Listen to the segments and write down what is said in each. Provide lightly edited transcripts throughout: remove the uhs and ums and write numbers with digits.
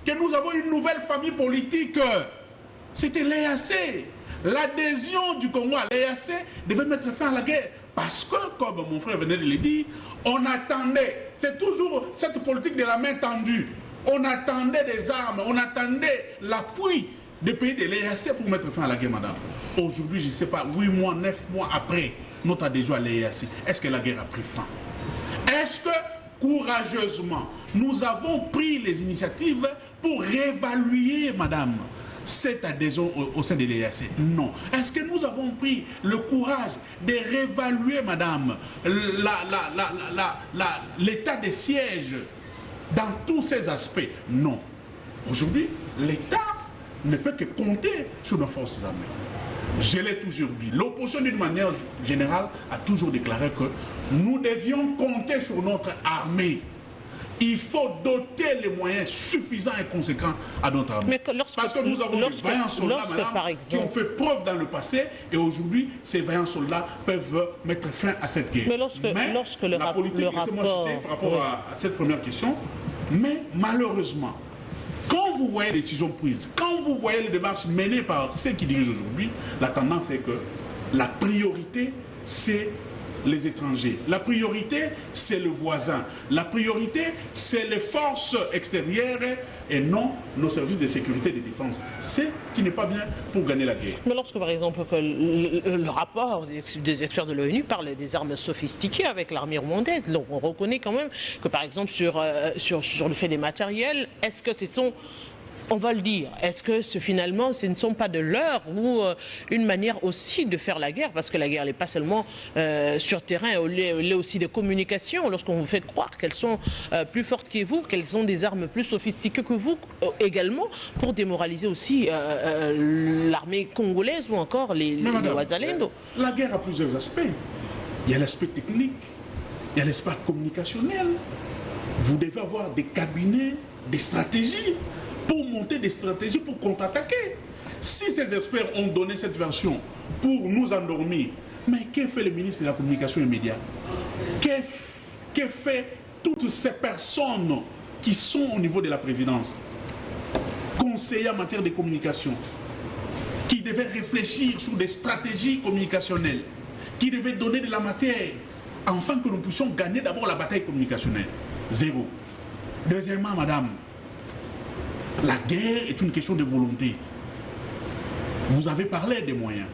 que nous avons une nouvelle famille politique. C'était l'EAC. L'adhésion du Congo à l'EAC devait mettre fin à la guerre. Parce que, comme mon frère venait de le dire, on attendait, c'est toujours cette politique de la main tendue. On attendait des armes, on attendait l'appui des pays de l'EAC pour mettre fin à la guerre, madame. Aujourd'hui, je ne sais pas, 8 mois, 9 mois après notre adhésion à l'EAC, est-ce que la guerre a pris fin? Est-ce que, courageusement, nous avons pris les initiatives pour réévaluer, madame, cette adhésion au sein de l'EAC? Non. Est-ce que nous avons pris le courage de réévaluer, madame, l'état des sièges dans tous ces aspects? Non. Aujourd'hui, l'État ne peut que compter sur nos forces armées. Je l'ai toujours dit. L'opposition, d'une manière générale, a toujours déclaré que nous devions compter sur notre armée. Il faut doter les moyens suffisants et conséquents à notre armée. Parce que nous avons des vaillants soldats, madame, qui ont fait preuve dans le passé, et aujourd'hui, ces vaillants soldats peuvent mettre fin à cette guerre. Mais la politique, laissez-moi citer par rapport à cette première question, mais malheureusement, quand vous voyez les décisions prises, quand vous voyez les démarches menées par ceux qui dirigent aujourd'hui, la tendance est que la priorité, c'est les étrangers. La priorité, c'est le voisin. La priorité, c'est les forces extérieures et non nos services de sécurité et de défense. C'est qui n'est pas bien pour gagner la guerre. Mais lorsque, par exemple, le rapport des experts de l'ONU parle des armes sophistiquées avec l'armée rwandaise, donc on reconnaît quand même que, par exemple, sur le fait des matériels, est-ce que ce sont... On va le dire, est-ce que finalement ce ne sont pas de l'heure ou une manière aussi de faire la guerre? Parce que la guerre n'est pas seulement sur terrain, elle est aussi de communication. Lorsqu'on vous fait croire qu'elles sont plus fortes que vous, qu'elles ont des armes plus sophistiquées que vous également, pour démoraliser aussi l'armée congolaise ou encore les Wazalendo. La guerre a plusieurs aspects. Il y a l'aspect technique, il y a l'aspect communicationnel. Vous devez avoir des cabinets, des stratégies, pour monter des stratégies pour contre-attaquer. Si ces experts ont donné cette version pour nous endormir, mais que fait le ministre de la Communication et Médias? Que fait toutes ces personnes qui sont au niveau de la présidence, conseillers en matière de communication, qui devaient réfléchir sur des stratégies communicationnelles, qui devaient donner de la matière, afin que nous puissions gagner d'abord la bataille communicationnelle? Zéro. Deuxièmement, madame, la guerre est une question de volonté. Vous avez parlé des moyens.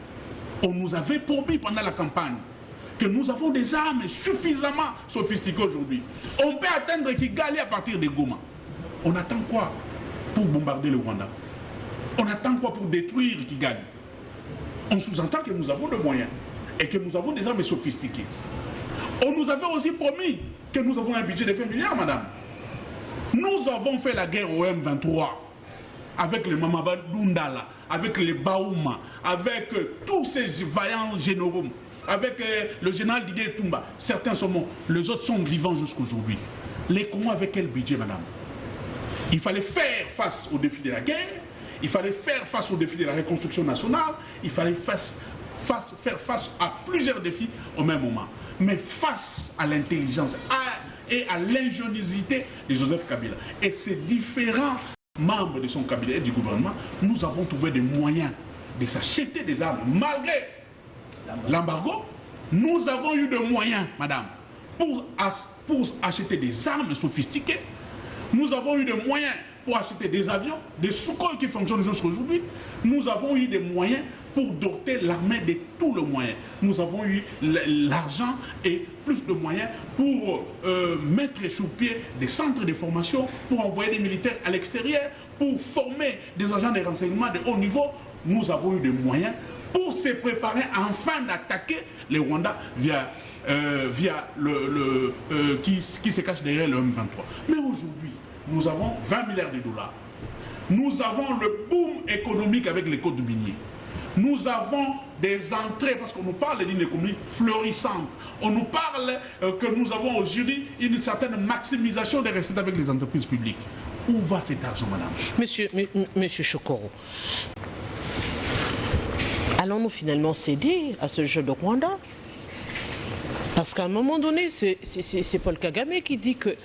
On nous avait promis pendant la campagne que nous avons des armes suffisamment sophistiquées aujourd'hui. On peut atteindre Kigali à partir de Goma. On attend quoi pour bombarder le Rwanda? On attend quoi pour détruire Kigali? On sous-entend que nous avons des moyens et que nous avons des armes sophistiquées. On nous avait aussi promis que nous avons un budget de 20 milliards, madame. Nous avons fait la guerre au M23 avec les Mamaba Dundala, avec les Baouma, avec tous ces vaillants généraux, avec le général Didier Toumba. Certains sont morts, les autres sont vivants jusqu'aujourd'hui. Les Congos avec quel budget, madame? Il fallait faire face au défi de la guerre, il fallait faire face au défi de la reconstruction nationale, il fallait faire face à plusieurs défis au même moment. Mais face à l'intelligence et à l'ingéniosité de Joseph Kabila et ses différents membres de son cabinet et du gouvernement, nous avons trouvé des moyens de s'acheter des armes. Malgré l'embargo, nous avons eu des moyens, madame, pour acheter des armes sophistiquées. Nous avons eu des moyens pour acheter des avions, des Sukhoi qui fonctionnent jusqu'à aujourd'hui. Nous avons eu des moyens pour doter l'armée de tous les moyens. Nous avons eu l'argent et plus de moyens pour mettre sur pied des centres de formation, pour envoyer des militaires à l'extérieur, pour former des agents de renseignement de haut niveau. Nous avons eu des moyens pour se préparer enfin d'attaquer les Rwandais via qui se cache derrière le M23. Mais aujourd'hui, nous avons 20 milliards de dollars. Nous avons le boom économique avec les codes miniers. Nous avons des entrées, parce qu'on nous parle d'une économie florissante. On nous parle que nous avons aujourd'hui une certaine maximisation des recettes avec les entreprises publiques. Où va cet argent, madame? Monsieur Chokoro, allons-nous finalement céder à ce jeu de Rwanda? Parce qu'à un moment donné, c'est Paul Kagame qui dit que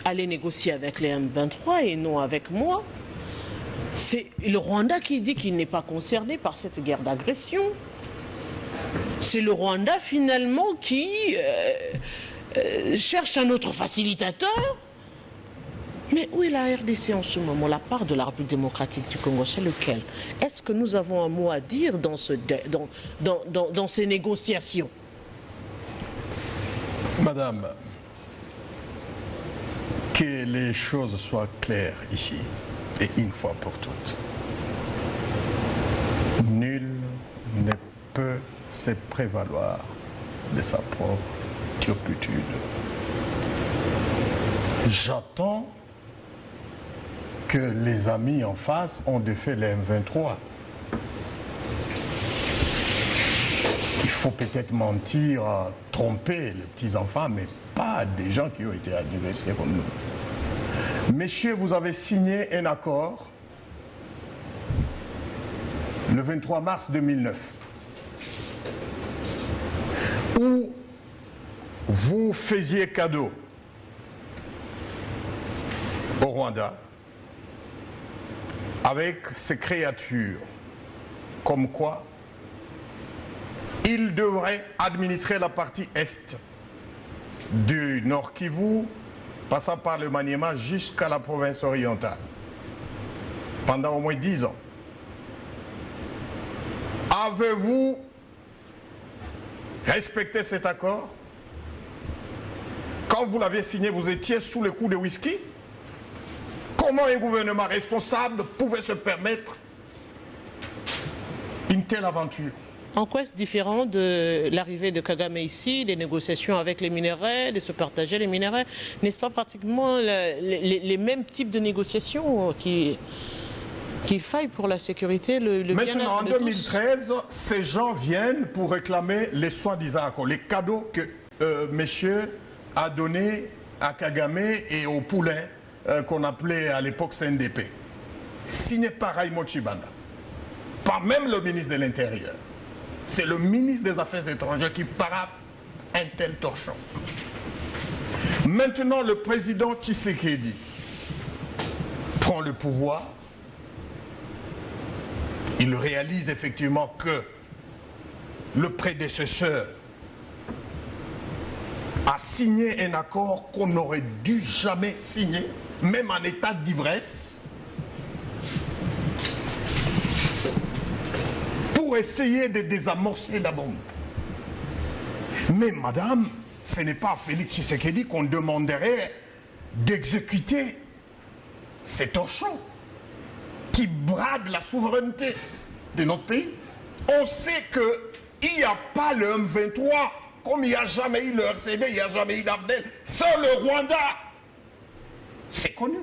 aller négocier avec les M23 et non avec moi. C'est le Rwanda qui dit qu'il n'est pas concerné par cette guerre d'agression. C'est le Rwanda finalement qui cherche un autre facilitateur. Mais où est la RDC en ce moment? La part de la République démocratique du Congo, c'est lequel? Est-ce que nous avons un mot à dire dans ces négociations? Madame, que les choses soient claires ici, et une fois pour toutes. Nul ne peut se prévaloir de sa propre turpitude. J'attends que les amis en face ont défait les M23. Il faut peut-être mentir, tromper les petits-enfants, mais pas des gens qui ont été adversaires comme nous. Messieurs, vous avez signé un accord le 23 mars 2009 où vous faisiez cadeau au Rwanda avec ces créatures, comme quoi il devrait administrer la partie est du Nord Kivu, passant par le Maniema jusqu'à la province orientale, pendant au moins 10 ans. Avez-vous respecté cet accord? Quand vous l'aviez signé, vous étiez sous le coup de whisky? Comment un gouvernement responsable pouvait se permettre une telle aventure? En quoi est-ce différent de l'arrivée de Kagame ici, des négociations avec les minéraux, de se partager les minéraux? N'est-ce pas pratiquement les mêmes types de négociations qu'il faille pour la sécurité, le bien-être de tous? Maintenant, en 2013, ces gens viennent pour réclamer les soi-disant accords, les cadeaux que monsieur a donnés à Kagame et au poulain qu'on appelait à l'époque CNDP, signé par Raymond Tshibanda, par même le ministre de l'Intérieur. C'est le ministre des Affaires étrangères qui paraphe un tel torchon. Maintenant, le président Tshisekedi prend le pouvoir. Il réalise effectivement que le prédécesseur a signé un accord qu'on n'aurait dû jamais signer, même en état d'ivresse, pour essayer de désamorcer la bombe. Mais madame, ce n'est pas à Félix Tshisekedi qu'on demanderait d'exécuter ces torchons qui bradent la souveraineté de notre pays. On sait qu'il n'y a pas le M23, comme il n'y a jamais eu le RCD, il n'y a jamais eu l'AFDEL, c'est le Rwanda. C'est connu.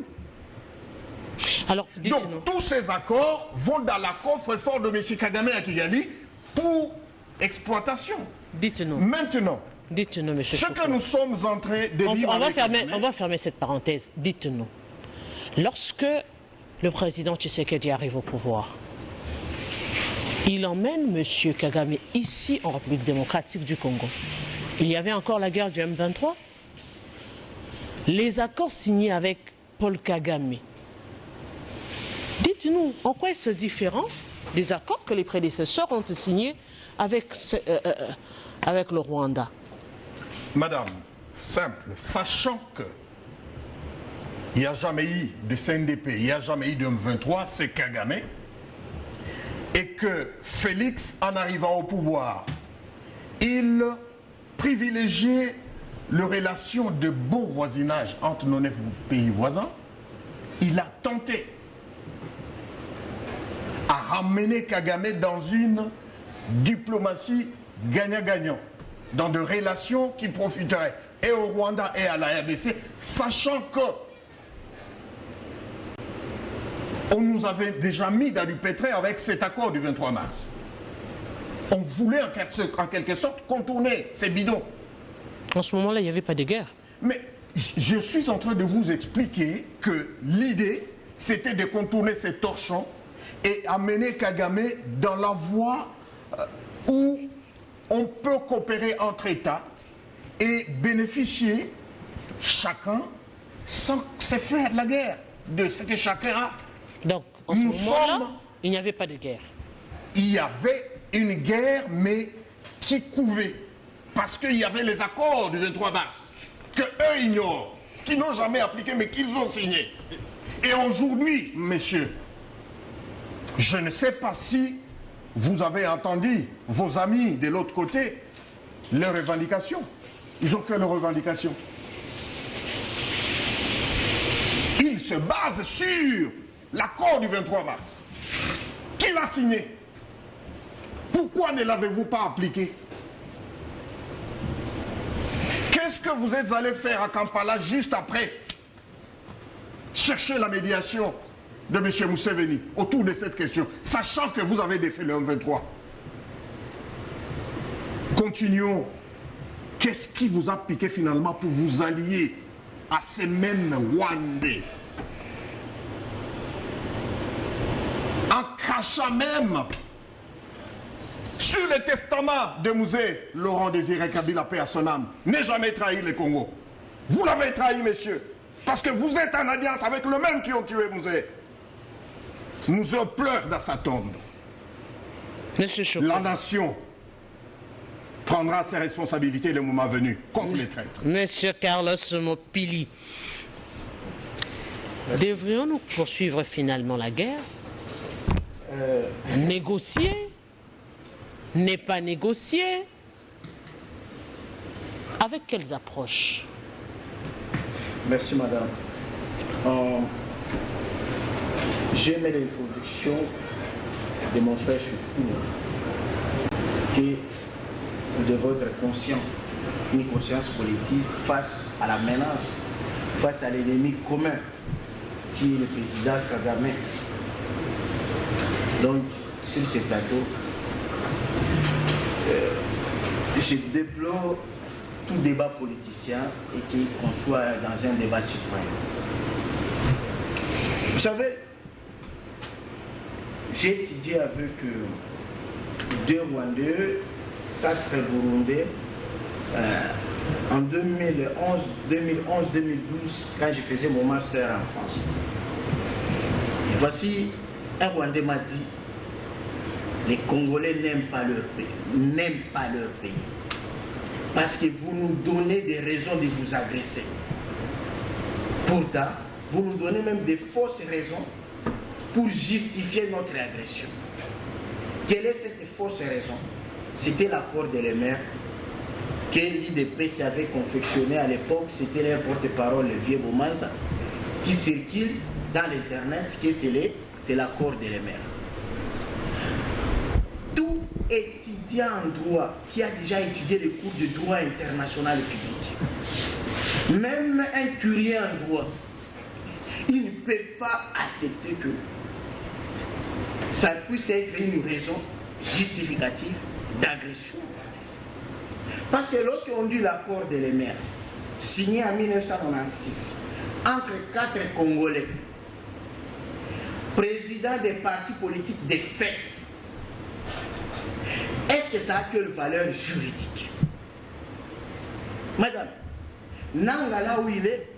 Alors, donc tous ces accords vont dans la coffre-fort de M. Kagame à Kigali pour exploitation. Dites-nous. Maintenant, dites-nous, M. ce que nous sommes en train de vivre on va fermer cette parenthèse. Dites-nous. Lorsque le président Tshisekedi arrive au pouvoir, il emmène M. Kagame ici en République démocratique du Congo. Il y avait encore la guerre du M23. Les accords signés avec Paul Kagame, dites-nous, en quoi est-ce différent des accords que les prédécesseurs ont signés avec le Rwanda? Madame, simple, sachant que il n'y a jamais eu de CNDP, il n'y a jamais eu de M23, c'est Kagame, et que Félix, en arrivant au pouvoir, il privilégiait les relations de bon voisinage entre nos 9 pays voisins. Il a tenté à ramener Kagame dans une diplomatie gagnant-gagnant, dans des relations qui profiteraient et au Rwanda et à la RDC, sachant que on nous avait déjà mis dans du pétrin avec cet accord du 23 mars. On voulait en quelque sorte contourner ces bidons. En ce moment-là, il n'y avait pas de guerre. Mais je suis en train de vous expliquer que l'idée, c'était de contourner ces torchons et amener Kagame dans la voie où on peut coopérer entre États et bénéficier chacun sans se faire la guerre de ce que chacun a. Donc, en ce moment-là, il n'y avait pas de guerre. Il y avait une guerre, mais qui couvait. Parce qu'il y avait les accords du 23 mars, que eux ignorent, qu'ils n'ont jamais appliqués, mais qu'ils ont signés. Et aujourd'hui, messieurs, je ne sais pas si vous avez entendu vos amis de l'autre côté, leurs revendications. Ils n'ont que leurs revendications. Ils se basent sur l'accord du 23 mars. Qui l'a signé? Pourquoi ne l'avez-vous pas appliqué? Qu'est-ce que vous êtes allé faire à Kampala juste après? Chercher la médiation de M. Museveni autour de cette question, sachant que vous avez défait le M23. Continuons. Qu'est-ce qui vous a piqué finalement pour vous allier à ces mêmes Rwandais? En crachant même sur le testament de Musée Laurent Désiré Kabila, paix à son âme, n'est jamais trahi le Congo. Vous l'avez trahi, messieurs, parce que vous êtes en alliance avec le même qui ont tué Musée. Musée pleure dans sa tombe. La nation prendra ses responsabilités le moment venu contre les traîtres. Monsieur Carlos Mopili, devrions-nous poursuivre finalement la guerre? Négocier? N'est pas négocier? Avec quelles approches? Merci madame. J'aimais l'introduction de mon frère Choukou, que nous devons être conscients, une conscience collective face à la menace, face à l'ennemi commun qui est le président Kagame. Donc, sur ce plateau, je déplore tout débat politicien et qu'on soit dans un débat citoyen. Vous savez, j'ai étudié avec 2 Rwandais, 4 Burundais en 2011-2012 quand je faisais mon master en France. Et voici, un Rwandais m'a dit: les Congolais n'aiment pas leur pays, parce que vous nous donnez des raisons de vous agresser. Pourtant, vous nous donnez même des fausses raisons pour justifier notre agression. Quelle est cette fausse raison? C'était l'accord de l'EMER que l'IDPS avait confectionné à l'époque. C'était leur porte-parole, le vieux Bomanza, qui circule dans l'internet, que c'est l'accord de l'EMER. Tout étudiant en droit qui a déjà étudié les cours de droit international public, même un curieux en droit, il ne peut pas accepter que ça puisse être une raison justificative d'agression. Parce que lorsqu'on dit l'accord de l'EMER, signé en 1996, entre 4 Congolais, présidents des partis politiques des faits, est-ce que ça a quelle valeur juridique? Madame, Nanga, là où il est,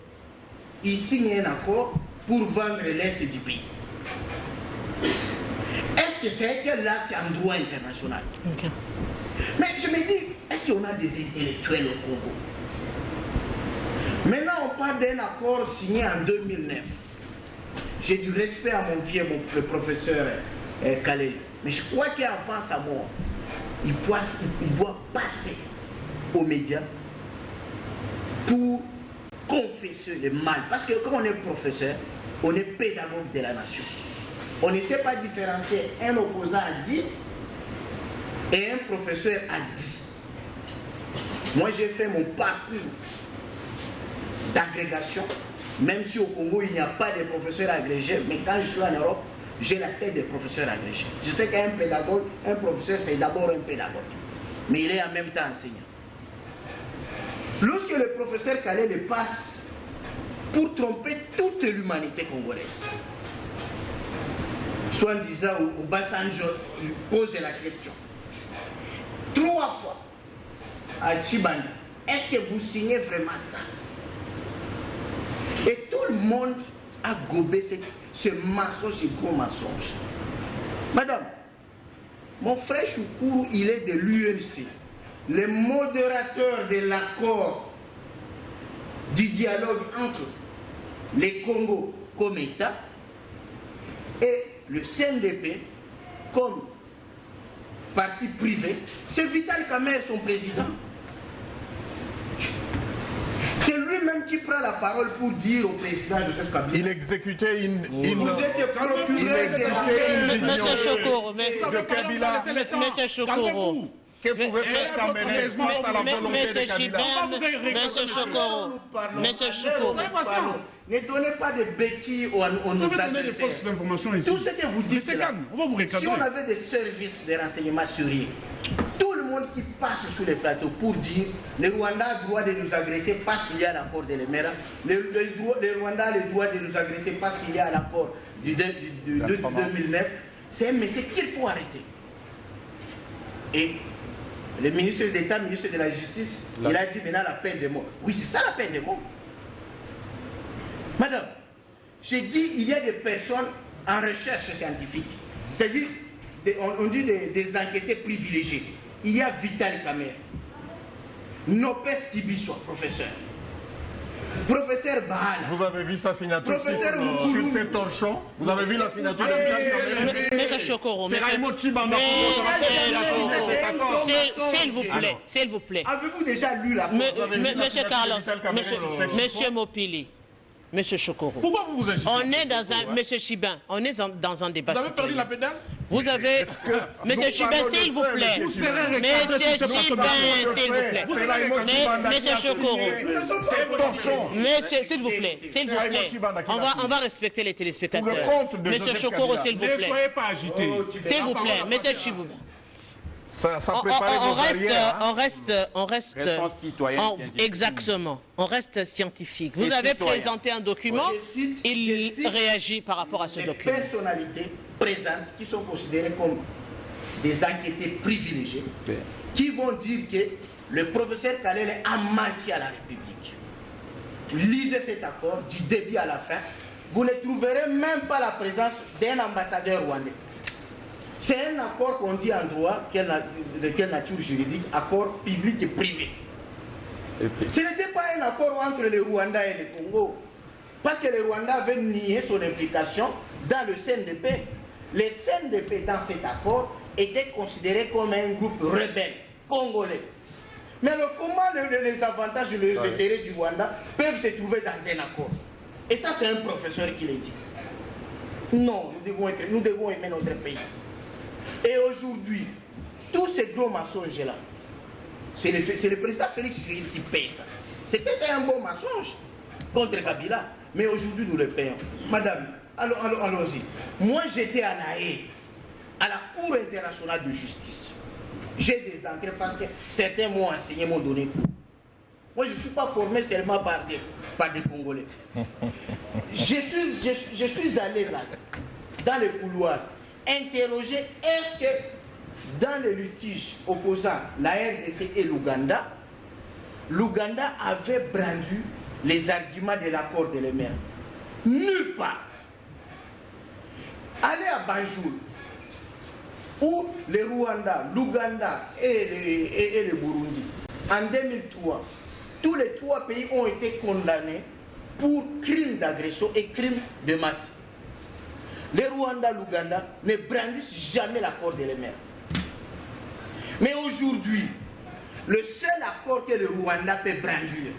il signe un accord pour vendre l'Est du pays. Est-ce que c'est quel acte en droit international? Okay. Mais je me dis, est-ce qu'on a des intellectuels au Congo? Maintenant, on parle d'un accord signé en 2009. J'ai du respect à mon vieux, le professeur Kaleli. Mais je crois qu'avant sa mort, il doit passer aux médias pour confesser le mal. Parce que quand on est professeur, on est pédagogue de la nation. On ne sait pas différencier un opposant a dit et un professeur a dit. Moi, j'ai fait mon parcours d'agrégation, même si au Congo, il n'y a pas de professeurs agrégés, mais quand je suis en Europe, j'ai la tête des professeurs agrégés. Je sais qu'un pédagogue, un professeur, c'est d'abord un pédagogue, mais il est en même temps enseignant. Lorsque le professeur Kalé le passe pour tromper toute l'humanité congolaise, soit en disant au Basanjo, il pose la question 3 fois à Chibanda, est-ce que vous signez vraiment ça? Et tout le monde a gobé ce mensonge et gros mensonge. Madame, mon frère Choukourou, il est de l'UNC, le modérateur de l'accord du dialogue entre les Congo comme État et le CNDP comme parti privé. C'est Vital Kamerhe, son président. C'est lui-même qui prend la parole pour dire au président Joseph Kabila. Il exécutait une Vous êtes procureur vision Monsieur Chokoro, de Kabila. Monsieur Chokoro. Que pouvait faire Kamerhe face à la volonté de Kabila? Monsieur Chokoro, Monsieur Chokoro. Ne donnez pas de béquilles aux Vous devez donner des fausses informations ici. Tout ce que vous dites là, on va vous recadrer. si on avait des services de renseignement sérieux, tout le monde qui passe sur les plateaux pour dire le Rwanda a le droit de nous agresser parce qu'il y a l'accord de l'Emera, le Rwanda a le droit de nous agresser parce qu'il y a l'accord de 2009, c'est un message qu'il faut arrêter. Et le ministre d'État, ministre de la Justice, il a dit maintenant la peine de mort. Oui, c'est ça la peine de mort. Madame, j'ai dit il y a des personnes en recherche scientifique. C'est-à-dire, on dit des enquêtés privilégiés. Il y a Vital Kamerhe, Nopes Kibisoa, professeur. Professeur Bahala. Vous avez vu sa signature Professeur sur ces torchons? Vous avez vu la signature de Vital Kamerhe? Monsieur Chokoro, C'est Raymond Tchibanda. s'il vous plaît. Avez-vous déjà lu la Monsieur Carlos, Monsieur Mopili, Monsieur Chokoro. Pourquoi vous vous agitez? On est dans un... Monsieur Chibin, on est dans un débat. Vous avez perdu la pédale? Vous avez... Monsieur Chibin, s'il vous plaît. Monsieur Chibin, s'il vous plaît. Monsieur Chokoro. Monsieur, s'il vous plaît. S'il vous plaît. On va respecter les téléspectateurs. Monsieur Chokoro, s'il vous Ne plaît. soyez pas agité. S'il vous plaît. Monsieur Chibin. Ça préparait vos barrières. On reste Réponse citoyenne scientifique. exactement. On reste scientifique. Vous avez présenté un document, il réagit par rapport à ce document. Des personnalités présentes qui sont considérées comme des enquêtés privilégiés, qui vont dire que le professeur Kalele a menti à la République. Lisez cet accord du début à la fin. Vous ne trouverez même pas la présence d'un ambassadeur rwandais. C'est un accord qu'on dit en droit, de quelle nature juridique, accord public et privé. Ce n'était pas un accord entre le Rwanda et le Congo. Parce que le Rwanda avait nié son implication dans le CNDP. Les CNDP, dans cet accord, étaient considérés comme un groupe rebelle congolais. Mais alors, comment les avantages et les intérêts du Rwanda peuvent se trouver dans un accord? Et ça, c'est un professeur qui l'a dit. Non, nous devons aimer notre pays. Et aujourd'hui, tous ces gros mensonges-là, c'est le président Félix Tshisekedi qui paye ça. C'était un bon mensonge contre Kabila, mais aujourd'hui nous le payons. Madame, allons-y. Moi j'étais à La Haye, à la Cour internationale de justice. J'ai des entrées parce que certains m'ont enseigné, m'ont donné cours. Moi je ne suis pas formé seulement par des Congolais. Je suis allé là, dans les couloirs, interroger est-ce que dans les litiges opposant la RDC et l'Ouganda, l'Ouganda avait brandi les arguments de l'accord de l'Emera. Nulle part. Allez à Banjul, où le Rwanda, l'Ouganda et le Burundi, en 2003, tous les trois pays ont été condamnés pour crimes d'agression et crimes de masse. Le Rwanda, l'Ouganda ne brandissent jamais l'accord de l'Emera. Mais aujourd'hui, le seul accord que le Rwanda peut brandir,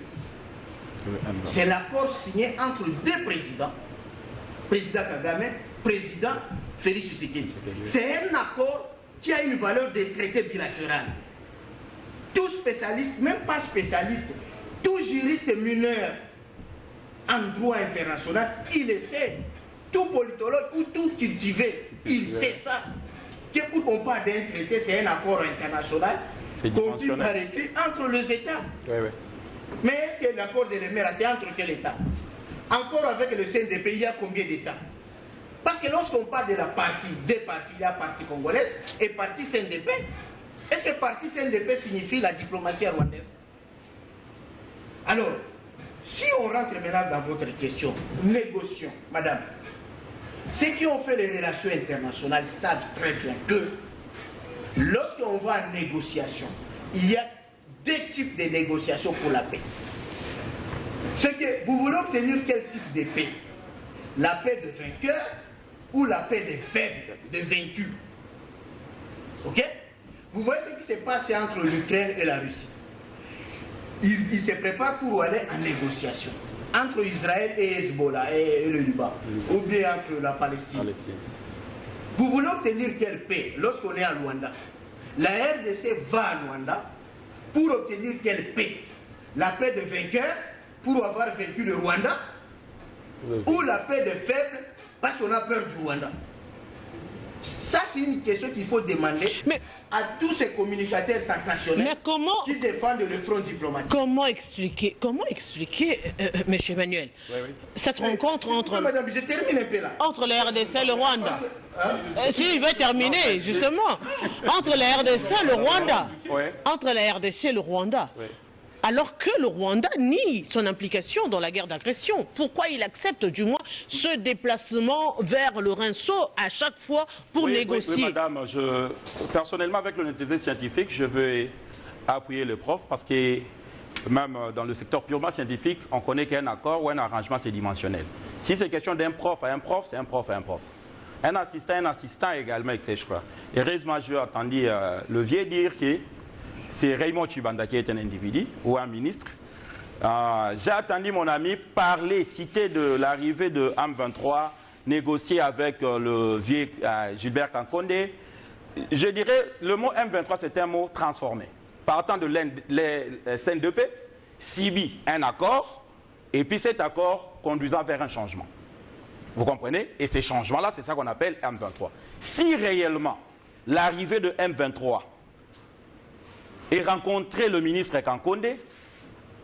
c'est l'accord signé entre deux présidents, président Kagame, président Félix Tshisekedi. C'est un accord qui a une valeur de traité bilatéral. Tout spécialiste, même pas spécialiste, tout juriste mineur en droit international, il le sait. Tout politologue ou tout cultivé, il sait ça. Que pour qu'on parle d'un traité, c'est un accord international conclu par écrit entre les États. Mais est-ce que l'accord de l'Emera, c'est entre quel État? Encore avec le CNDP, il y a combien d'États? Parce que lorsqu'on parle de la partie, deux parties, il y a partie congolaise et partie CNDP. Est-ce que partie CNDP signifie la diplomatie rwandaise? Alors, si on rentre maintenant dans votre question, négocions, madame. Ceux qui ont fait les relations internationales savent très bien que lorsqu'on va en négociation, il y a deux types de négociations pour la paix. C'est que vous voulez obtenir quel type de paix? La paix de vainqueurs ou la paix des faibles, des vaincus? Ok? Vous voyez ce qui s'est passé entre l'Ukraine et la Russie. Ils se préparent pour aller en négociation entre Israël et Hezbollah et le Liban, ou bien entre la Palestine. Vous voulez obtenir quelle paix lorsqu'on est à Luanda? La RDC va à Luanda pour obtenir quelle paix? La paix des vainqueurs pour avoir vaincu le Rwanda, ou la paix des faibles parce qu'on a peur du Rwanda? Ça, c'est une question qu'il faut demander à tous ces communicateurs sensationnels qui défendent le front diplomatique. Comment expliquer, M. Emmanuel, cette rencontre entre... Madame, je termine un peu là. Entre la RDC et le Rwanda. Si, il va terminer, justement. Entre la RDC et le Rwanda. Entre la RDC et le Rwanda. Alors que le Rwanda nie son implication dans la guerre d'agression. Pourquoi il accepte du moins ce déplacement vers le Rinceau à chaque fois pour négocier? Oui, madame, personnellement, avec l'honnêteté scientifique, je veux appuyer le prof parce que même dans le secteur purement scientifique, on connaît qu'un accord ou un arrangement, c'est dimensionnel. Si c'est question d'un prof à un prof, c'est un prof à un prof. Un assistant également, etc. Heureusement, j'ai entendu le vieux dire que c'est Raymond Tshibanda qui est un individu ou un ministre. J'ai entendu mon ami parler, citer de l'arrivée de M23, négocier avec le vieux Gilbert Kankonde. Je dirais, le mot M23, c'est un mot transformé. Partant de l'SNDP, Sibi, un accord, et puis cet accord conduisant vers un changement. Vous comprenez? Et ces changements-là, c'est ça qu'on appelle M23. Si réellement l'arrivée de M23 et rencontrer le ministre Kankonde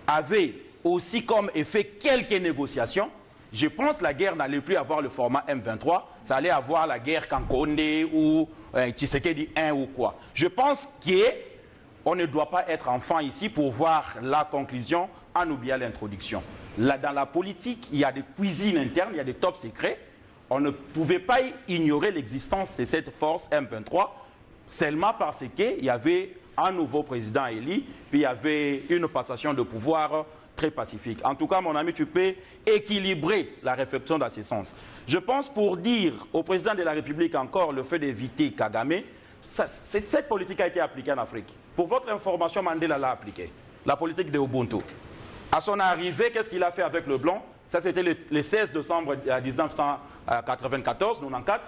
avait aussi comme effet quelques négociations, je pense que la guerre n'allait plus avoir le format M23, ça allait avoir la guerre Kankonde ou Tshisekedi 1 ou quoi. Je pense qu'on ne doit pas être enfant ici pour voir la conclusion en oubliant l'introduction. Là, dans la politique, il y a des cuisines internes, il y a des top secrets. On ne pouvait pas ignorer l'existence de cette force M23 seulement parce qu'il y avait un nouveau président élu, puis il y avait une passation de pouvoir très pacifique. En tout cas, mon ami, tu peux équilibrer la réflexion dans ce sens. Je pense pour dire au président de la République encore le fait d'éviter Kagame, cette politique a été appliquée en Afrique. Pour votre information, Mandela l'a appliquée. La politique de Ubuntu. À son arrivée, qu'est-ce qu'il a fait avec le blanc? Ça, c'était le 16 décembre 1994, 94,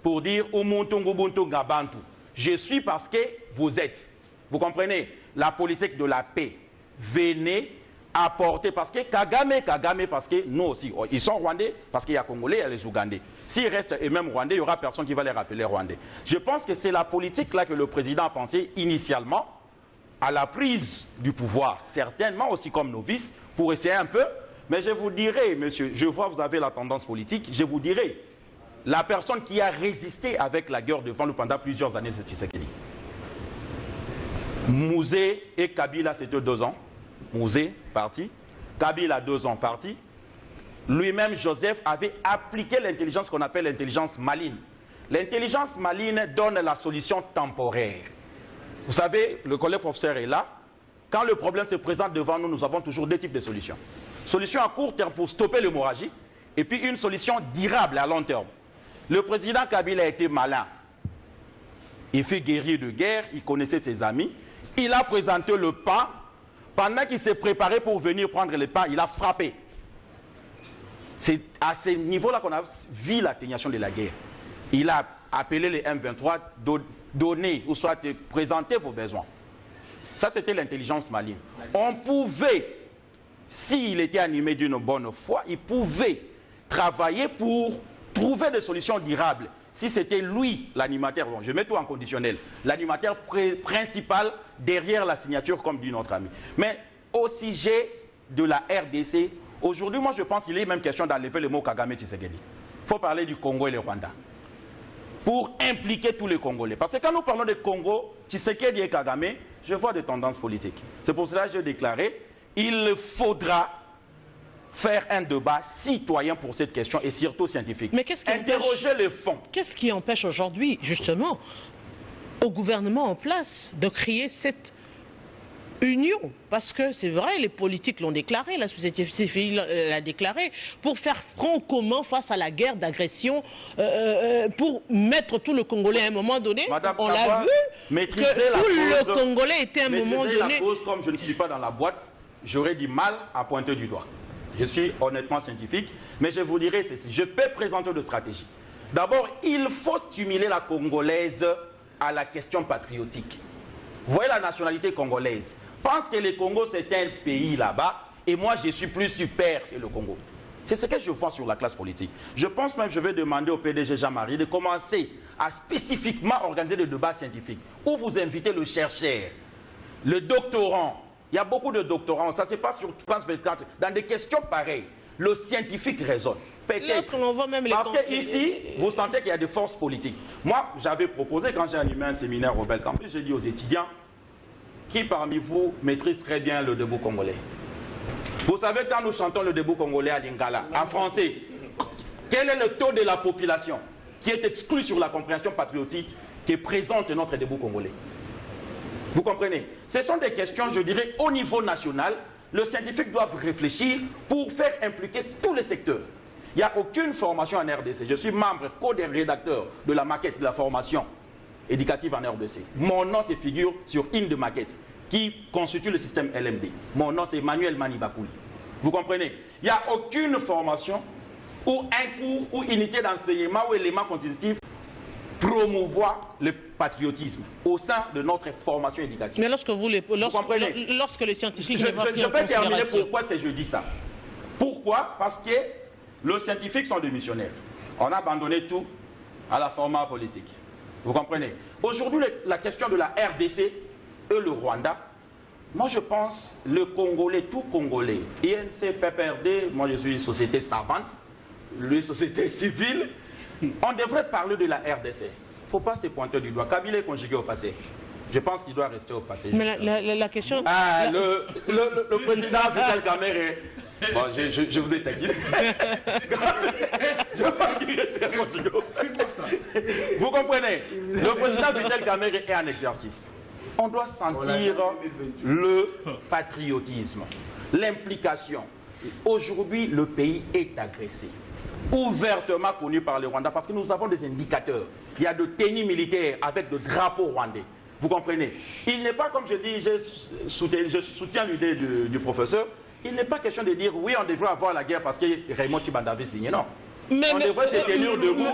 pour dire Ubuntu, Ubuntu, Ngabantu. Je suis parce que vous êtes. Vous comprenez? La politique de la paix. Venez apporter, parce que Kagame, parce que nous aussi, ils sont rwandais, parce qu'il y a Congolais, il y a les Ougandais. S'ils restent eux-mêmes rwandais, il n'y aura personne qui va les rappeler rwandais. Je pense que c'est la politique là que le président a pensé initialement, à la prise du pouvoir, certainement aussi comme novice, pour essayer un peu. Mais je vous dirai, monsieur, je vois que vous avez la tendance politique, je vous dirai, la personne qui a résisté avec la guerre devant nous pendant plusieurs années, c'est Tshisekedi. Mouzé et Kabila, c'était 2 ans. Mouzé, parti. Kabila, 2 ans, parti. Lui-même, Joseph, avait appliqué l'intelligence qu'on appelle l'intelligence maligne. L'intelligence maligne donne la solution temporaire. Vous savez, le collègue professeur est là. Quand le problème se présente devant nous, nous avons toujours 2 types de solutions. Solution à court terme pour stopper l'hémorragie, et puis une solution durable à long terme. Le président Kabila a été malin. Il fait guerrier de guerre, il connaissait ses amis. Il a présenté le pain. Pendant qu'il s'est préparé pour venir prendre le pain, il a frappé. C'est à ce niveau-là qu'on a vu l'atténuation de la guerre. Il a appelé les M23, donner ou soit présenter vos besoins. Ça, c'était l'intelligence maligne. On pouvait, s'il était animé d'une bonne foi, il pouvait travailler pour trouver des solutions durables. Si c'était lui, l'animateur, bon, je mets tout en conditionnel, l'animateur principal derrière la signature, comme dit notre ami. Mais au sujet de la RDC, aujourd'hui, moi je pense qu'il est même question d'enlever le mot Kagame Tshisekedi. Il faut parler du Congo et le Rwanda. Pour impliquer tous les Congolais. Parce que quand nous parlons de Congo, Tshisekedi et Kagame, je vois des tendances politiques. C'est pour cela que j'ai déclaré, il faudra faire un débat citoyen pour cette question et surtout scientifique. Mais qu'est-ce qui interroger les fonds. Qu'est-ce qui empêche aujourd'hui, justement, au gouvernement en place de créer cette union? Parce que c'est vrai, les politiques l'ont déclaré, la société civile l'a déclaré, pour faire front commun face à la guerre d'agression, pour mettre tout le Congolais à un moment donné. Madame on l'a vu, que tout le Congolais était à un moment donné... la cause, comme je ne suis pas dans la boîte, j'aurais du mal à pointer du doigt. Je suis honnêtement scientifique, mais je vous dirai ceci, je peux présenter de stratégies. D'abord, il faut stimuler la Congolaise à la question patriotique. Vous voyez la nationalité congolaise. Pense que le Congo c'est un pays là-bas et moi je suis plus super que le Congo. C'est ce que je vois sur la classe politique. Je pense même que je vais demander au PDG Jean-Marie de commencer à spécifiquement organiser des débats scientifiques où vous invitez le chercheur, le doctorant. Il y a beaucoup de doctorants, ça se passe sur France 24. Dans des questions pareilles, le scientifique raisonne. Peut-être. Parce qu'ici, vous sentez qu'il y a des forces politiques. Moi, j'avais proposé, quand j'ai animé un séminaire au Bel Campus, j'ai dit aux étudiants, qui parmi vous maîtrise très bien le debout congolais? Vous savez, quand nous chantons le debout congolais à Lingala, en français, quel est le taux de la population qui est exclue sur la compréhension patriotique qui présente notre debout congolais? Vous comprenez? Ce sont des questions, je dirais, au niveau national. Le scientifique doit réfléchir pour faire impliquer tous les secteurs. Il n'y a aucune formation en RDC. Je suis membre co-rédacteur de la maquette de la formation éducative en RDC. Mon nom se figure sur une de maquettes qui constitue le système LMD. Mon nom c'est Emmanuel Manibakouli. Vous comprenez? Il n'y a aucune formation ou un cours ou unité d'enseignement ou élément constitutif promouvoir le patriotisme au sein de notre formation éducative. Mais lorsque les scientifiques... Je peux terminer pourquoi est-ce que je dis ça. Pourquoi? Parce que les scientifiques sont des missionnaires. On a abandonné tout à la format politique. Vous comprenez? Aujourd'hui, la question de la RDC et le Rwanda, moi je pense, le Congolais, tout Congolais, INC, PPRD, moi je suis une société savante, lui société civile, on devrait parler de la RDC. Il ne faut pas se pointer du doigt. Kabila est conjugué au passé. Je pense qu'il doit rester au passé. Mais la question... Ah, le président Vital Kamerhe... Bon, je vous ai taqué. Je pense qu'il restera conjugué au passé. C'est pour ça. Vous comprenez? Le président Vital Kamerhe est en exercice. On doit sentir le patriotisme, l'implication. Aujourd'hui, le pays est agressé. Ouvertement connu par le Rwanda parce que nous avons des indicateurs. Il y a de tenues militaires avec de drapeaux rwandais. Vous comprenez? Il n'est pas, comme je dis, je soutiens l'idée du professeur, il n'est pas question de dire oui, on devrait avoir la guerre parce que Raymond Tchibanda avait signé. Non. On devrait se tenir debout.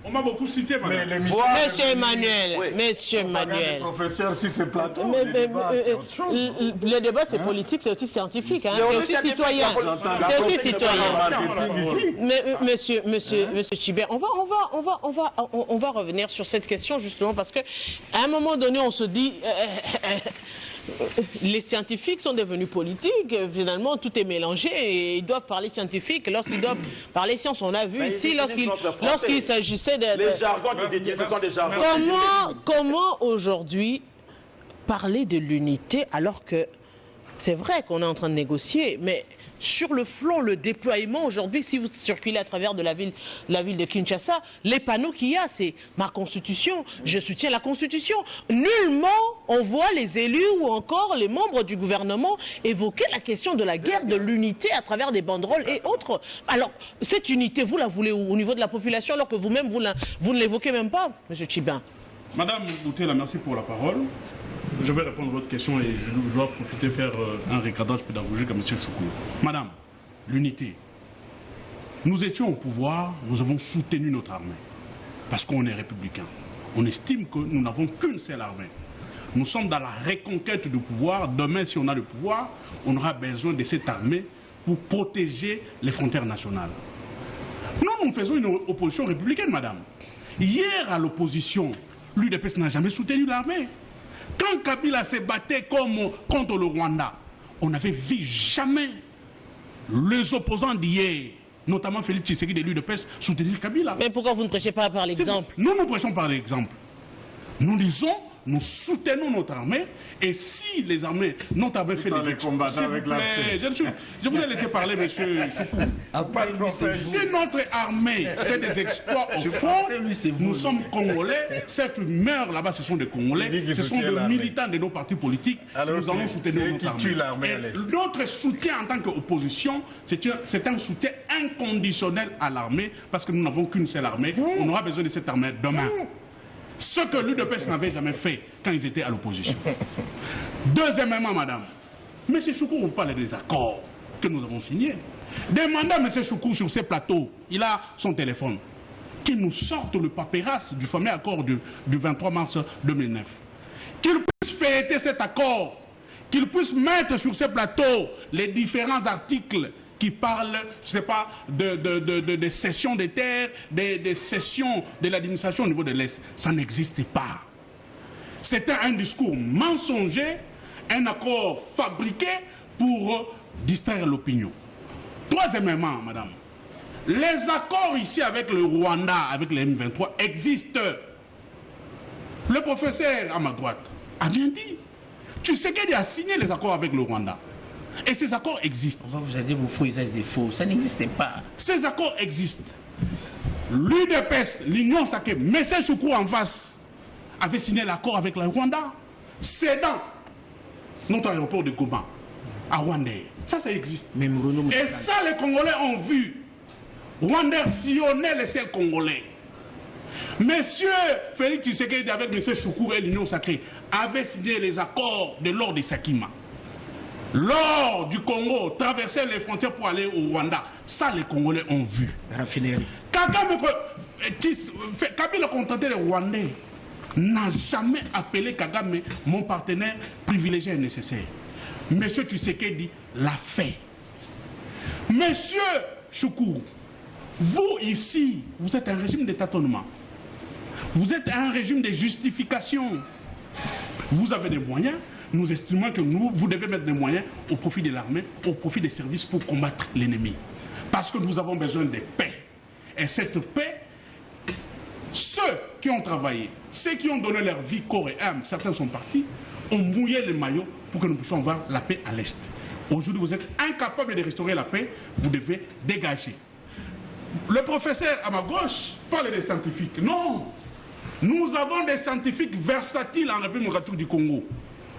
On m'a beaucoup cité, madame. Monsieur Emmanuel, oui. Monsieur Emmanuel. Professeur, si c'est plateau, le débat c'est politique, c'est aussi scientifique, hein. C'est aussi citoyen. C'est aussi citoyen. Mais monsieur Chibert, on va revenir sur cette question justement parce que à un moment donné, on se dit. Les scientifiques sont devenus politiques, finalement tout est mélangé et ils doivent parler scientifique. Lorsqu'ils doivent parler science, on a vu ici, lorsqu'il s'agissait de... Les jargons des études, ce sont des jargons. Comment aujourd'hui parler de l'unité alors que c'est vrai qu'on est en train de négocier, mais sur le flanc, le déploiement aujourd'hui, si vous circulez à travers de la ville de Kinshasa, les panneaux qu'il y a, c'est ma constitution, je soutiens la constitution. Nullement on voit les élus ou encore les membres du gouvernement évoquer la question de la guerre, de l'unité à travers des banderoles et autres. Alors, cette unité, vous la voulez au niveau de la population alors que vous-même, vous ne l'évoquez même pas, M. Tchibin. Madame Boutela, merci pour la parole. Je vais répondre à votre question et je dois profiter de faire un recadrage pédagogique à M. Choukou. Madame, l'unité. Nous étions au pouvoir, nous avons soutenu notre armée. Parce qu'on est républicain. On estime que nous n'avons qu'une seule armée. Nous sommes dans la reconquête du pouvoir. Demain, si on a le pouvoir, on aura besoin de cette armée pour protéger les frontières nationales. Nous faisons une opposition républicaine, madame. Hier, à l'opposition, l'UDPS n'a jamais soutenu l'armée. Quand Kabila s'est battu contre le Rwanda, on n'avait vu jamais les opposants d'hier, notamment Félix Tshisekedi de l'UDPS, soutenir Kabila. Mais pourquoi vous ne prêchez pas par l'exemple? Nous prêchons par l'exemple. Nous disons nous soutenons notre armée. Et si les armées, notre armée fait des exploits, s'il vous plaît, je vous ai laissé parler, monsieur Soukou. Si notre armée fait des exploits au front, nous sommes Congolais. Certes, ils meurent là-bas, ce sont des Congolais, ce sont des militants de nos partis politiques. Nous allons soutenir notre armée. Et notre soutien en tant qu'opposition, c'est un soutien inconditionnel à l'armée, parce que nous n'avons qu'une seule armée. On aura besoin de cette armée demain. Ce que l'UDPS n'avait jamais fait quand ils étaient à l'opposition. Deuxièmement, madame, M. Choukou, vous parlez des accords que nous avons signés. Demandez à M. Choukou sur ces plateaux, il a son téléphone, qu'il nous sorte le paperasse du fameux accord du 23 mars 2009. Qu'il puisse fêter cet accord, qu'il puisse mettre sur ces plateaux les différents articles qui parlent, je ne sais pas, de cessions des terres, des cessions de l'administration au niveau de l'Est. Ça n'existe pas. C'était un discours mensonger, un accord fabriqué pour distraire l'opinion. Troisièmement, madame, les accords ici avec le Rwanda, avec les M23, existent. Le professeur à ma droite a bien dit. Tu sais qu'il a signé les accords avec le Rwanda. Et ces accords existent. Vous avez dit vos faux usages des faux. Ça n'existait pas. Ces accords existent. L'UDPS, l'Union sacrée, M. Choukou en face, avait signé l'accord avec le Rwanda, cédant notre aéroport de Goma à Rwandais. Ça existe. Et ça, les Congolais ont vu. Rwandais sillonnait les ciels congolais. Monsieur Félix Tshisekedi avec M. Choukou et l'Union sacrée avaient signé les accords de l'ordre de Sakima. L'or du Congo traversait les frontières pour aller au Rwanda. Ça, les Congolais ont vu. Raffinerie. Kabila contenté les Rwandais n'a jamais appelé Kagame mon partenaire privilégié et nécessaire. Monsieur Tshisekedi l'a fait. Monsieur Choukou, vous ici, vous êtes un régime de tâtonnement. Vous êtes un régime de justification. Vous avez des moyens. Nous estimons que vous devez mettre des moyens au profit de l'armée, au profit des services pour combattre l'ennemi. Parce que nous avons besoin de paix. Et cette paix, ceux qui ont travaillé, ceux qui ont donné leur vie, corps et âme, certains sont partis, ont mouillé les maillots pour que nous puissions avoir la paix à l'Est. Aujourd'hui, vous êtes incapable de restaurer la paix, vous devez dégager. Le professeur à ma gauche parle des scientifiques. Non, nous avons des scientifiques versatiles en République démocratique du Congo.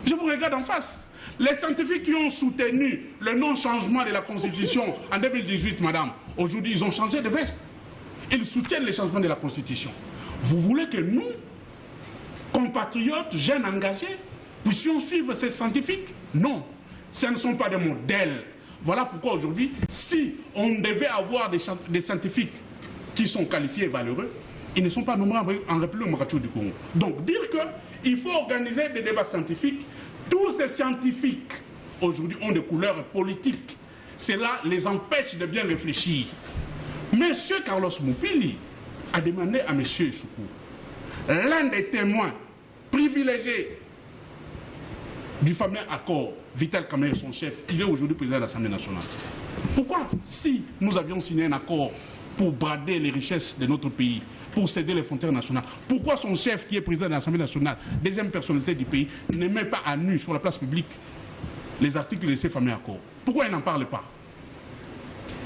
Je vous regarde en face. Les scientifiques qui ont soutenu le non-changement de la Constitution en 2018, madame, aujourd'hui, ils ont changé de veste. Ils soutiennent le changement de la Constitution. Vous voulez que nous, compatriotes, jeunes engagés, puissions suivre ces scientifiques? Non, ce ne sont pas des modèles. Voilà pourquoi aujourd'hui, si on devait avoir des scientifiques qui sont qualifiés et valeureux, ils ne sont pas nombreux en République démocratique du Congo. Donc dire qu'il faut organiser des débats scientifiques, tous ces scientifiques aujourd'hui ont des couleurs politiques. Cela les empêche de bien réfléchir. Monsieur Carlos Moupili a demandé à monsieur Choukou, l'un des témoins privilégiés du fameux accord, Vital Kamerhe, son chef, il est aujourd'hui président de l'Assemblée nationale. Pourquoi, si nous avions signé un accord pour brader les richesses de notre pays, pour céder les frontières nationales, pourquoi son chef, qui est président de l'Assemblée nationale, deuxième personnalité du pays, ne met pas à nu sur la place publique les articles de ces fameux accords? Pourquoi il n'en parle pas?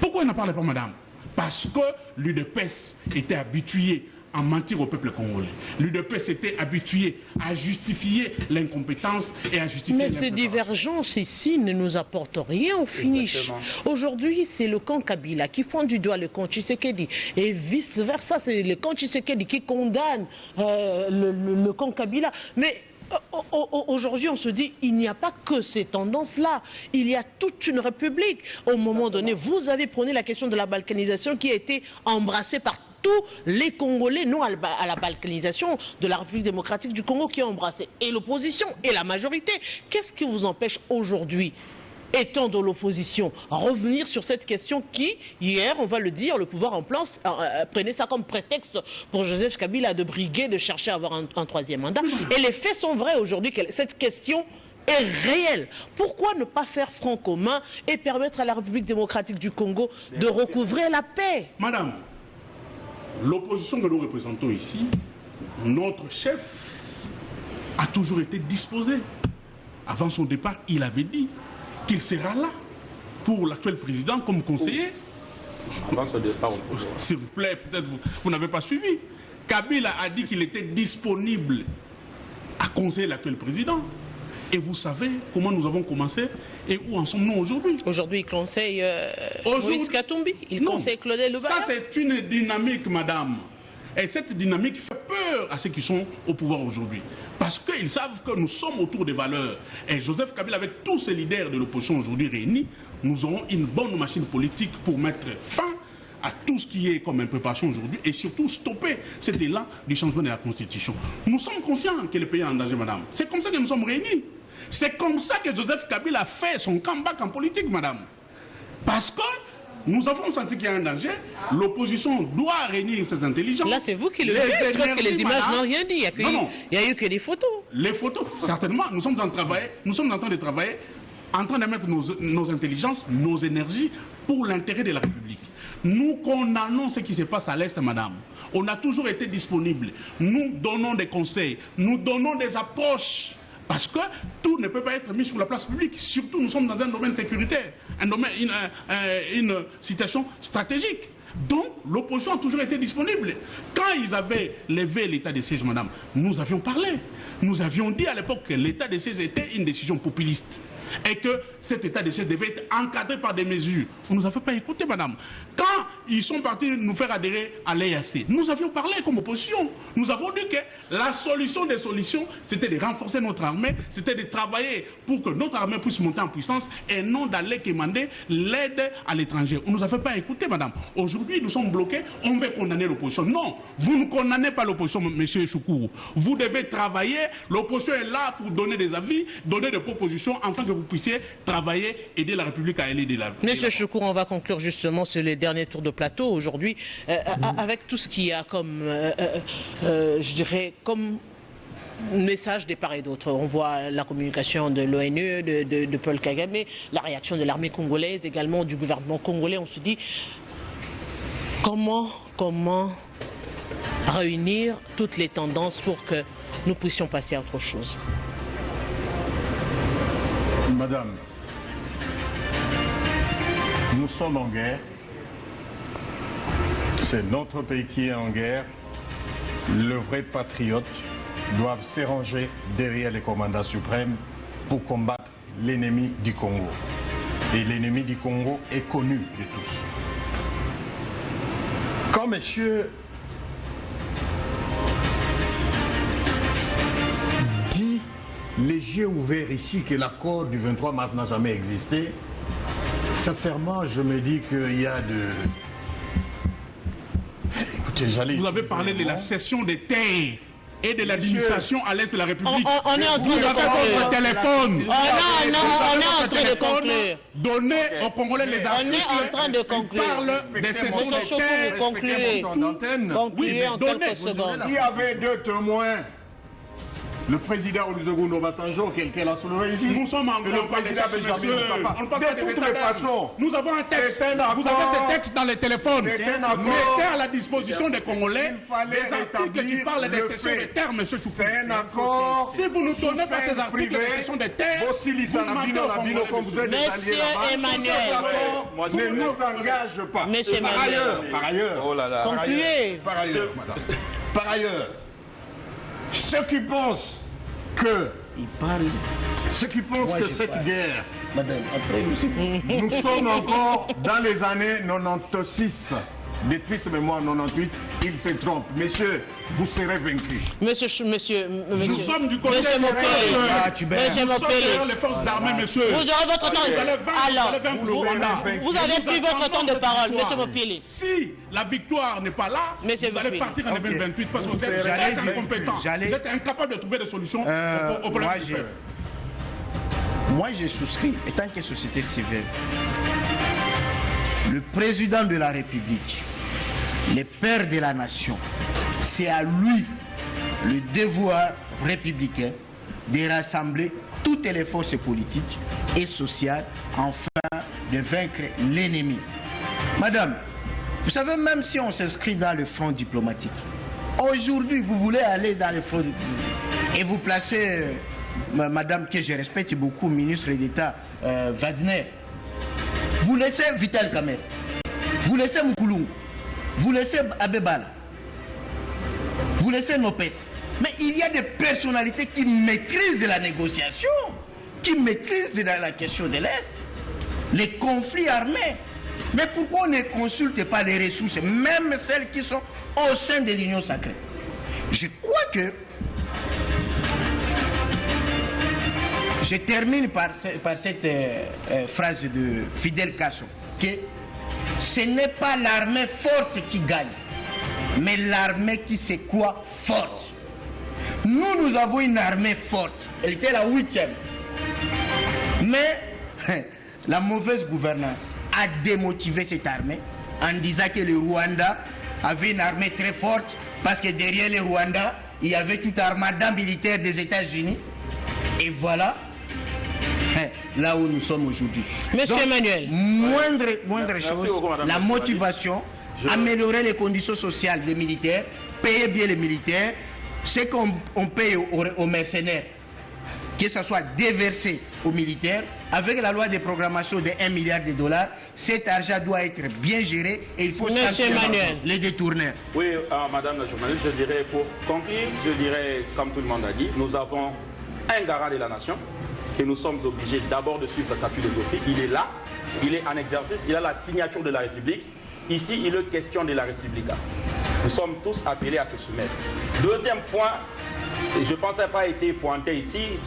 Pourquoi il n'en parle pas, madame? Parce que l'UDPS était habitué à mentir au peuple congolais. L'UDPS était habitué à justifier l'incompétence et à justifier Mais ces divergences ici ne nous apportent rien au finish. Aujourd'hui, c'est le camp Kabila qui pointe du doigt le camp Tshisekedi et vice-versa, c'est le camp Tshisekedi qui condamne le camp Kabila. Mais aujourd'hui, on se dit, il n'y a pas que ces tendances-là. Il y a toute une république. Au moment donné, vous avez prôné la question de la balkanisation qui a été embrassée par tous les Congolais, non à la balkanisation de la République démocratique du Congo qui a embrassé et l'opposition et la majorité. Qu'est-ce qui vous empêche aujourd'hui, étant dans l'opposition, revenir sur cette question qui, hier, on va le dire, le pouvoir en place prenait ça comme prétexte pour Joseph Kabila de briguer, de chercher à avoir un troisième mandat. Et les faits sont vrais aujourd'hui que cette question est réelle. Pourquoi ne pas faire front commun et permettre à la République démocratique du Congo de recouvrer la paix? Madame, l'opposition que nous représentons ici, notre chef a toujours été disposé. Avant son départ, il avait dit qu'il sera là pour l'actuel président comme conseiller. Avant son départ, s'il vous plaît, peut-être vous n'avez pas suivi. Kabila a dit qu'il était disponible à conseiller l'actuel président. Et vous savez comment nous avons commencé et où en sommes-nous aujourd'hui? Aujourd'hui, il conseille Moïse Katumbi, il conseille Claudel Lubala. Ça, c'est une dynamique, madame. Et cette dynamique fait peur à ceux qui sont au pouvoir aujourd'hui. Parce qu'ils savent que nous sommes autour des valeurs. Et Joseph Kabila, avec tous ces leaders de l'opposition aujourd'hui réunis, nous aurons une bonne machine politique pour mettre fin à tout ce qui est comme impréparation aujourd'hui et surtout stopper cet élan du changement de la Constitution. Nous sommes conscients que le pays est en danger, madame. C'est comme ça que nous sommes réunis. C'est comme ça que Joseph Kabila a fait son comeback en politique, madame. Parce que nous avons senti qu'il y a un danger. L'opposition doit réunir ses intelligences. Là, c'est vous qui le dites, parce que les images n'ont rien dit. Il n'y a eu que des photos. Les photos, certainement. Nous sommes en train de travailler, en train de mettre nos intelligences, nos énergies pour l'intérêt de la République. Nous condamnons ce qui se passe à l'Est, madame. On a toujours été disponibles. Nous donnons des conseils, nous donnons des approches. Parce que tout ne peut pas être mis sur la place publique. Surtout, nous sommes dans un domaine sécuritaire, une situation stratégique. Donc, l'opposition a toujours été disponible. Quand ils avaient levé l'état de siège, madame, nous avions parlé. Nous avions dit à l'époque que l'état de siège était une décision populiste. Et que cet état de siège devait être encadré par des mesures. On ne nous avait pas écouté, madame. Quand ils sont partis nous faire adhérer à l'EAC, nous avions parlé comme opposition. Nous avons dit que la solution des solutions, c'était de renforcer notre armée, c'était de travailler pour que notre armée puisse monter en puissance et non d'aller demander l'aide à l'étranger. On ne nous avait pas écouté, madame. Aujourd'hui, nous sommes bloqués, on veut condamner l'opposition. Non, vous ne condamnez pas l'opposition, monsieur Choukourou. Vous devez travailler, l'opposition est là pour donner des avis, donner des propositions, afin que vous puissiez travailler, aider la République à aller de la... Monsieur Choukourou, on va conclure justement sur le dernier tour de plateau aujourd'hui, avec tout ce qu'il y a comme, je dirais, comme message des part et d'autres. On voit la communication de l'ONU, de Paul Kagame, la réaction de l'armée congolaise, également du gouvernement congolais. On se dit, comment réunir toutes les tendances pour que nous puissions passer à autre chose? Madame, nous sommes en guerre. C'est notre pays qui est en guerre. Le vrai patriote doit s'éranger derrière les commandants suprêmes pour combattre l'ennemi du Congo. Et l'ennemi du Congo est connu de tous. Quand monsieur dit les yeux ouverts ici que l'accord du 23 mars n'a jamais existé, sincèrement, je me dis qu'il y a de... Écoutez, vous avez parlé de la cession des terres et de l'administration à l'est de la République. On est en train de conclure. Votre téléphone. On est en train de conclure. Donnez aux Congolais les articles. On est en train de conclure. Parle des cessions des terres. Concluez. Concluez en quelques secondes. Il y avait deux témoins. Le président Olusegun Obasanjo, quelqu'un a soulevé ici. Nous sommes en le président Benjamin Mkapa. On parle pas De toutes les façons, nous avons un texte. Vous avez ce texte dans les téléphones. Mettez à la disposition des Congolais des articles qui parlent des cessions des terres, monsieur Choukourou. C'est un accord. Si vous ne donnez pas ces articles de cession des terres, vous mentez aux Congolais. Monsieur Emmanuel. Ne nous engage pas. Monsieur Emmanuel. Par ailleurs, Oh là là. Concluez. par ailleurs, madame. Par ailleurs, ceux qui pensent que cette guerre, Madame, après nous sommes encore dans les années 96, des tristes mémoires 98, ils se trompent. Messieurs, vous serez vaincus. Nous sommes du côté Monsieur Mopele. Nous sommes derrière les forces armées, monsieur. Vous aurez votre temps. Alors, vous avez pris votre temps de parole, monsieur Mopele. Si la victoire n'est pas là, Monsieur vous allez Mopele. partir en 2028 parce que vous êtes incompétent. Vous êtes incapable de trouver des solutions au problème du peuple. Moi, j'ai souscrit, étant que société civile, le président de la République, le père de la nation, c'est à lui le devoir républicain de rassembler toutes les forces politiques et sociales afin de vaincre l'ennemi. Madame, vous savez, même si on s'inscrit dans le front diplomatique, Aujourd'hui, vous voulez aller dans les fonds et vous placez madame que je respecte beaucoup, ministre d'État Wagner. Vous laissez Vital Kamerhe, vous laissez Moukoulou, vous laissez Abebala, vous laissez Nopes. Mais il y a des personnalités qui maîtrisent la négociation, qui maîtrisent la question de l'Est, les conflits armés. Mais pourquoi on ne consulte pas les ressources, même celles qui sont au sein de l'Union sacrée? Je crois que... Je termine par cette phrase de Fidel Castro, que ce n'est pas l'armée forte qui gagne, mais l'armée qui se croit forte. Nous avons une armée forte. Elle était la 8e. Mais la mauvaise gouvernance a démotivé cette armée en disant que le Rwanda avait une armée très forte parce que derrière le Rwanda, il y avait toute armada militaire des États-Unis. Et voilà là où nous sommes aujourd'hui. Monsieur Emmanuel. Moindre chose, la motivation, améliorer les conditions sociales des militaires, payer bien les militaires, ce qu'on paye aux mercenaires, que ce soit déversé aux militaires, avec la loi de programmation de 1 milliard de dollars, cet argent doit être bien géré et il faut sanctionner les détourneurs. Oui, madame la journaliste, je dirais pour conclure, je dirais, comme tout le monde a dit, nous avons un garant de la nation et nous sommes obligés d'abord de suivre sa philosophie. Il est là, il est en exercice, il a la signature de la République. Ici, il est question de la République. Nous sommes tous appelés à se soumettre. Deuxième point, et je ne pensais pas être pointé ici,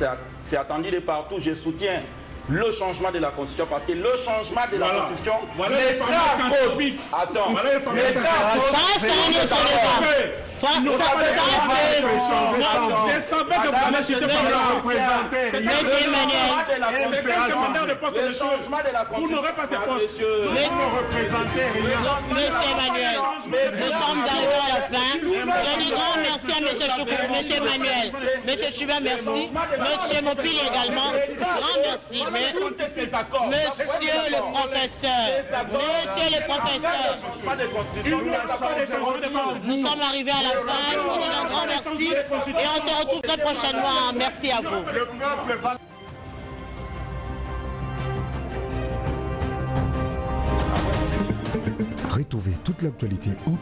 c'est attendu de partout, je soutiens le changement de la Constitution parce que le changement de la Constitution voilà les formations scientifiques. Attends, voilà les formations je savais que vous allez citer par là. C'est quel commandant de poste de choses. Vous n'aurez pas ces postes. Monsieur Emmanuel, nous sommes arrivés à la fin. Je dis grand merci à monsieur Choukou, monsieur Emmanuel, monsieur Chuba, merci, monsieur Mopil également, grand merci. Monsieur le professeur, nous sommes arrivés à la fin, nous disons un grand merci et on se retrouve très prochainement. Merci à vous. Retrouvez toute l'actualité en